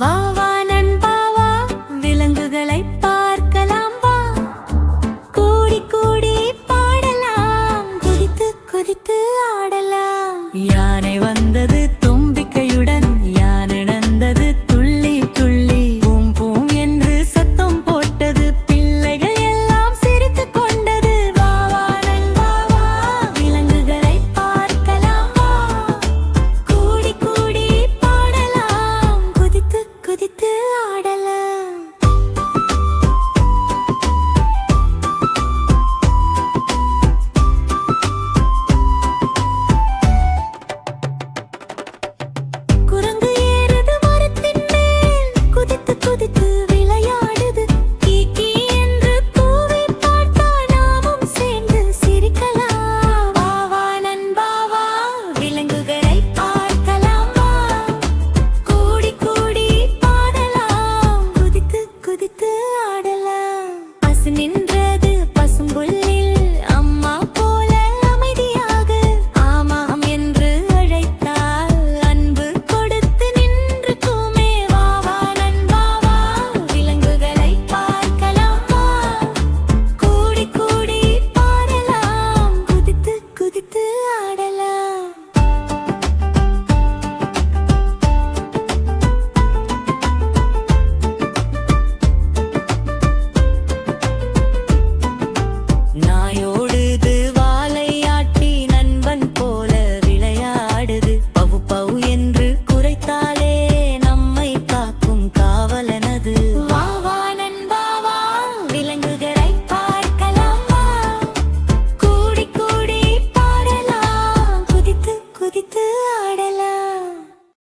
வா வா நண்பா வா, விலங்குகளை பார்க்கலாம் வா, கூடி கூடி பாடலாம், குதித்து குதித்து ஆடலாம். யானை வந்தது தும்பிக்கையுடன், யானை நடந்தது துள்ளி துள்ளி, பூம் பூம் என்று சத்தம் போட்டது, பிள்ளைகள் எல்லாம் சிரித்துக் கொண்டது. வா வா நண்பா வா, விலங்குகளை பார்க்கலாம் வா, கூடி கூடி பாடலாம், குதித்து குதித்து ஆடலாம். குரங்கு ஏறுது மரத்தின் மேல், குதித்து குதித்து விளையாடுது, கீ கீ என்று கூவி பார்த்தால் நாமும் சேர்ந்து சிரிக்கலாம். வா வா நண்பா வா, விலங்குகளை பார்க்கலாம் வா, கூடி கூடி பாடலாம், குதித்து குதித்து ஆடலாம். பசு நின்று